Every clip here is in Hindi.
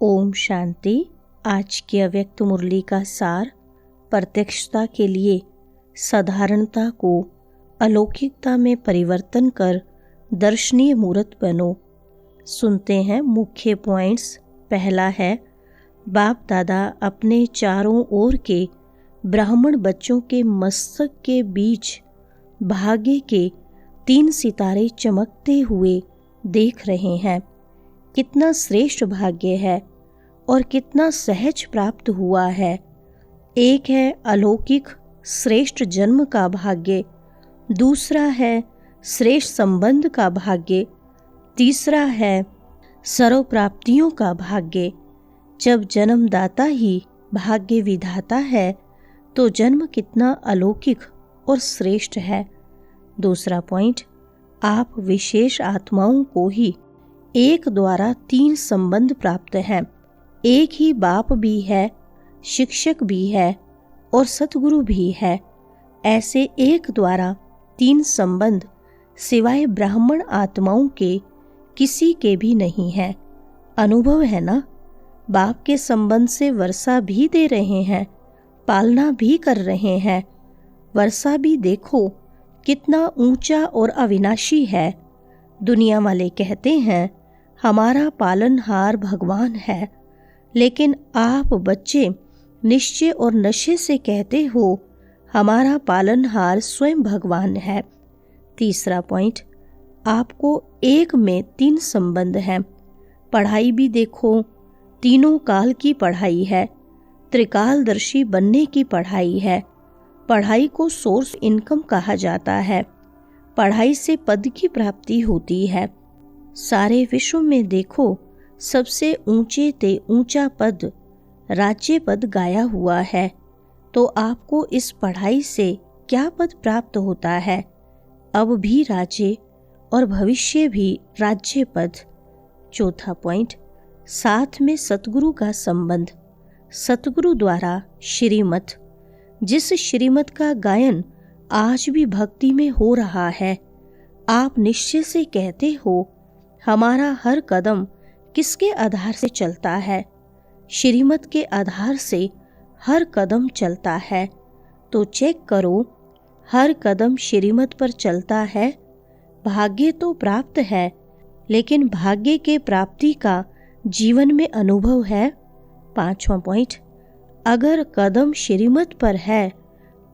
ओम शांति। आज की अव्यक्त मुरली का सार, प्रत्यक्षता के लिए साधारणता को अलौकिकता में परिवर्तन कर दर्शनीय मूर्त बनो। सुनते हैं मुख्य पॉइंट्स। पहला है, बाप दादा अपने चारों ओर के ब्राह्मण बच्चों के मस्तक के बीच भाग्य के 3 सितारे चमकते हुए देख रहे हैं। कितना श्रेष्ठ भाग्य है और कितना सहज प्राप्त हुआ है। एक है अलौकिक श्रेष्ठ जन्म का भाग्य, दूसरा है श्रेष्ठ संबंध का भाग्य, तीसरा है सर्व प्राप्तियों का भाग्य। जब जन्मदाता ही भाग्य विधाता है तो जन्म कितना अलौकिक और श्रेष्ठ है। दूसरा पॉइंट, आप विशेष आत्माओं को ही एक द्वारा 3 संबंध प्राप्त हैं। एक ही बाप भी है, शिक्षक भी है और सतगुरु भी है। ऐसे एक द्वारा 3 संबंध सिवाय ब्राह्मण आत्माओं के किसी के भी नहीं है। अनुभव है ना? बाप के संबंध से वर्षा भी दे रहे हैं, पालना भी कर रहे हैं। वर्षा भी देखो कितना ऊंचा और अविनाशी है। दुनिया वाले कहते हैं हमारा पालनहार भगवान है, लेकिन आप बच्चे निश्चय और नशे से कहते हो हमारा पालनहार स्वयं भगवान है। तीसरा पॉइंट, आपको एक में 3 संबंध हैं। पढ़ाई भी देखो, तीनों काल की पढ़ाई है, त्रिकालदर्शी बनने की पढ़ाई है। पढ़ाई को सोर्स इनकम कहा जाता है। पढ़ाई से पद की प्राप्ति होती है। सारे विश्व में देखो, सबसे ऊंचे ते ऊंचा पद राज्य पद गाया हुआ है। तो आपको इस पढ़ाई से क्या पद प्राप्त होता है? अब भी राज्य और भविष्य भी राज्य पद। चौथा पॉइंट, साथ में सतगुरु का संबंध। सतगुरु द्वारा श्रीमत, जिस श्रीमत का गायन आज भी भक्ति में हो रहा है। आप निश्चय से कहते हो हमारा हर कदम किसके आधार से चलता है? श्रीमत के आधार से हर कदम चलता है। तो चेक करो, हर कदम श्रीमत पर चलता है। भाग्य तो प्राप्त है, लेकिन भाग्य के प्राप्ति का जीवन में अनुभव है। 5वां पॉइंट, अगर कदम श्रीमत पर है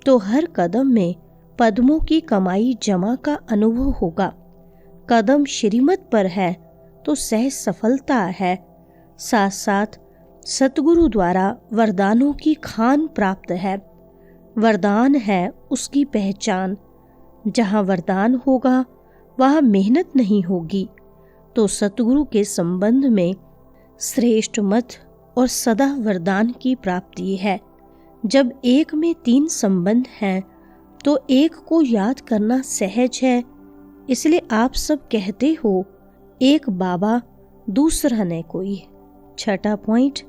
तो हर कदम में पद्मों की कमाई जमा का अनुभव होगा। कदम श्रीमत पर है तो सहज सफलता है। साथ साथ सतगुरु द्वारा वरदानों की खान प्राप्त है। वरदान है उसकी पहचान। जहाँ वरदान होगा वहाँ मेहनत नहीं होगी। तो सतगुरु के संबंध में श्रेष्ठ मत और सदा वरदान की प्राप्ति है। जब एक में 3 संबंध हैं तो एक को याद करना सहज है। इसलिए आप सब कहते हो एक बाबा दूसरा न कोई। 6वां पॉइंट,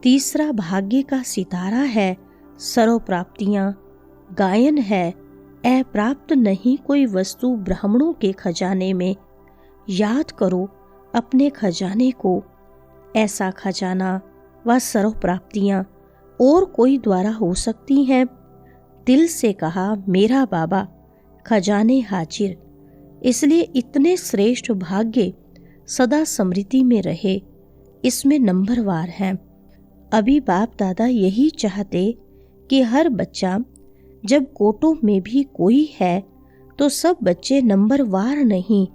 तीसरा भाग्य का सितारा है। सर्व प्राप्तियां गायन है। अप्राप्त नहीं कोई वस्तु ब्राह्मणों के खजाने में। याद करो अपने खजाने को। ऐसा खजाना व सर्व प्राप्तियां और कोई द्वारा हो सकती हैं। दिल से कहा मेरा बाबा, खजाने हाजिर। इसलिए इतने श्रेष्ठ भाग्य सदा स्मृति में रहे। इसमें नंबरवार हैं। अभी बाप दादा यही चाहते कि हर बच्चा, जब कोटों में भी कोई है तो सब बच्चे नंबरवार नहीं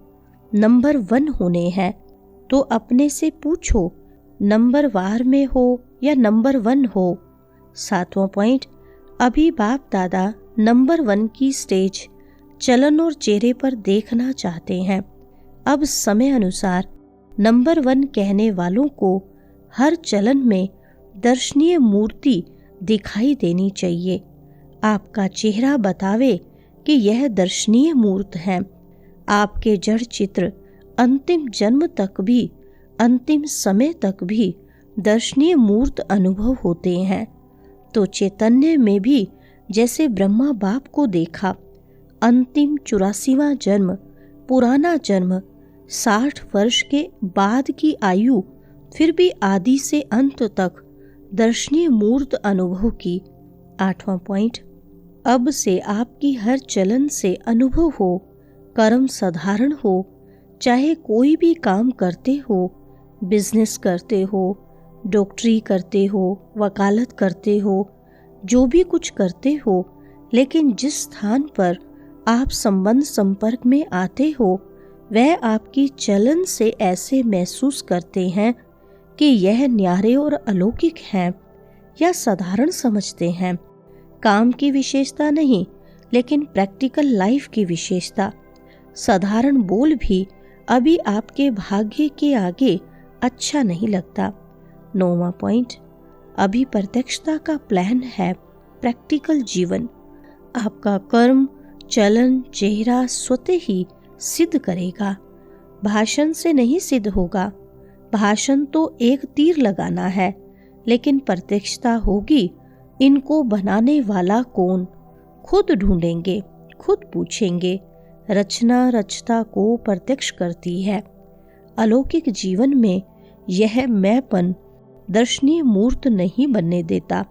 नंबर 1 होने हैं। तो अपने से पूछो नंबरवार में हो या नंबर 1 हो। 7वां पॉइंट, अभी बाप दादा नंबर 1 की स्टेज चलन और चेहरे पर देखना चाहते हैं। अब समय अनुसार नंबर 1 कहने वालों को हर चलन में दर्शनीय मूर्ति दिखाई देनी चाहिए। आपका चेहरा बतावे कि यह दर्शनीय मूर्त है। आपके जड़ चित्र अंतिम जन्म तक भी, अंतिम समय तक भी दर्शनीय मूर्त अनुभव होते हैं। तो चैतन्य में भी जैसे ब्रह्मा बाप को देखा, अंतिम 84वां जन्म, पुराना जन्म, 60 वर्ष के बाद की आयु फिर भी आदि से अंत तक दर्शनीय मूर्त अनुभव की। 8वां पॉइंट, अब से आपकी हर चलन से अनुभव हो, कर्म साधारण हो, चाहे कोई भी काम करते हो, बिजनेस करते हो, डॉक्टरी करते हो, वकालत करते हो, जो भी कुछ करते हो, लेकिन जिस स्थान पर आप संबंध संपर्क में आते हो वह आपकी चलन से ऐसे महसूस करते हैं कि यह न्यारे और अलौकिक हैं या साधारण समझते हैं। काम की विशेषता नहीं, लेकिन प्रैक्टिकल लाइफ की विशेषता। साधारण बोल भी अभी आपके भाग्य के आगे अच्छा नहीं लगता। 9वां पॉइंट, अभी प्रत्यक्षता का प्लान है प्रैक्टिकल जीवन। आपका कर्म, चलन, चेहरा स्वतः ही सिद्ध करेगा, भाषण से नहीं सिद्ध होगा। भाषण तो एक तीर लगाना है, लेकिन प्रत्यक्षता होगी इनको बनाने वाला कौन, खुद ढूंढेंगे, खुद पूछेंगे। रचना रचता को प्रत्यक्ष करती है। अलौकिक जीवन में यह मैंपन दर्शनीय मूर्त नहीं बनने देता।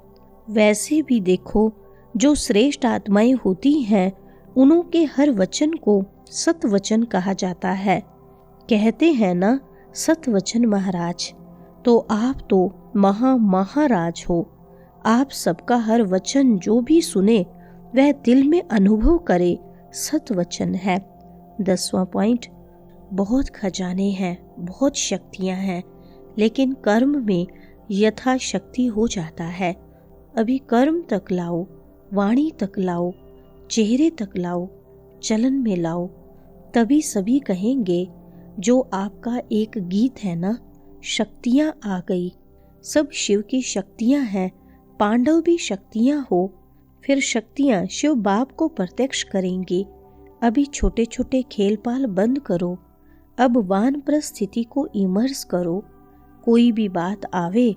वैसे भी देखो, जो श्रेष्ठ आत्माएं होती हैं उन्हों के हर वचन को सतवचन कहा जाता है। कहते हैं ना, सतवचन महाराज। तो आप तो महाराज हो। आप सबका हर वचन जो भी सुने वह दिल में अनुभव करे, सतवचन है। 10वां पॉइंट, बहुत खजाने हैं, बहुत शक्तियां हैं, लेकिन कर्म में यथाशक्ति हो जाता है। अभी कर्म तक लाओ, वाणी तक लाओ, चेहरे तक लाओ, चलन में लाओ, तभी सभी कहेंगे जो आपका एक गीत है ना, शक्तियां आ गई। सब शिव की शक्तियां हैं, पांडव भी शक्तियां हो, फिर शक्तियां शिव बाप को प्रत्यक्ष करेंगी। अभी छोटे छोटे खेलपाल बंद करो, अब वानप्रस्थ स्थिति को इमर्स करो। कोई भी बात आवे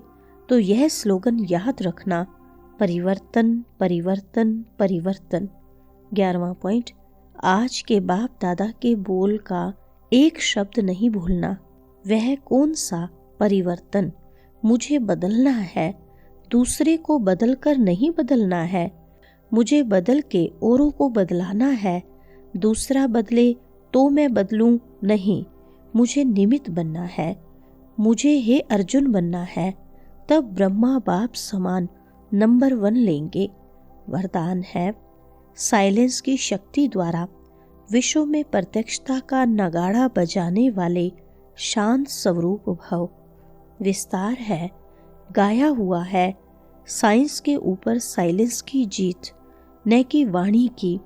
तो यह स्लोगन याद रखना, परिवर्तन परिवर्तन परिवर्तन। 11वां पॉइंट, आज के बाप दादा के बोल का एक शब्द नहीं भूलना। वह कौन सा परिवर्तन? मुझे बदलना है, दूसरे को बदलकर नहीं बदलना है। मुझे बदल के औरों को बदलाना है। दूसरा बदले तो मैं बदलूं नहीं, मुझे निमित्त बनना है। मुझे हे अर्जुन बनना है, तब ब्रह्मा बाप समान नंबर 1 लेंगे। वरदान है, साइलेंस की शक्ति द्वारा विश्व में प्रत्यक्षता का नगाड़ा बजाने वाले शांत स्वरूप भव। विस्तार है, गाया हुआ है, साइंस के ऊपर साइलेंस की जीत, न कि वाणी की।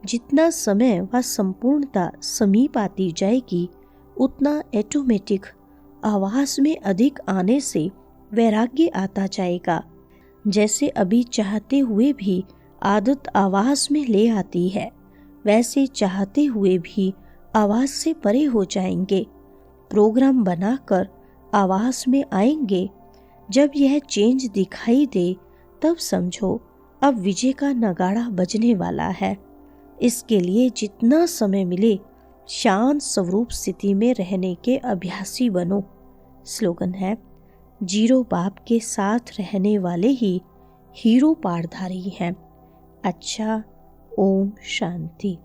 जितना समय व संपूर्णता समीप आती जाएगी, उतना ऑटोमेटिक आवाज में अधिक आने से वैराग्य आता जाएगा। जैसे अभी चाहते हुए भी आदत आवाज में ले आती है, वैसे चाहते हुए भी आवाज से परे हो जाएंगे। प्रोग्राम बनाकर आवाज में आएंगे। जब यह चेंज दिखाई दे तब समझो अब विजय का नगाड़ा बजने वाला है। इसके लिए जितना समय मिले शांत स्वरूप स्थिति में रहने के अभ्यासी बनो। स्लोगन है, जीरो बाप के साथ रहने वाले ही हीरो पारधारी हैं। अच्छा, ओम शांति।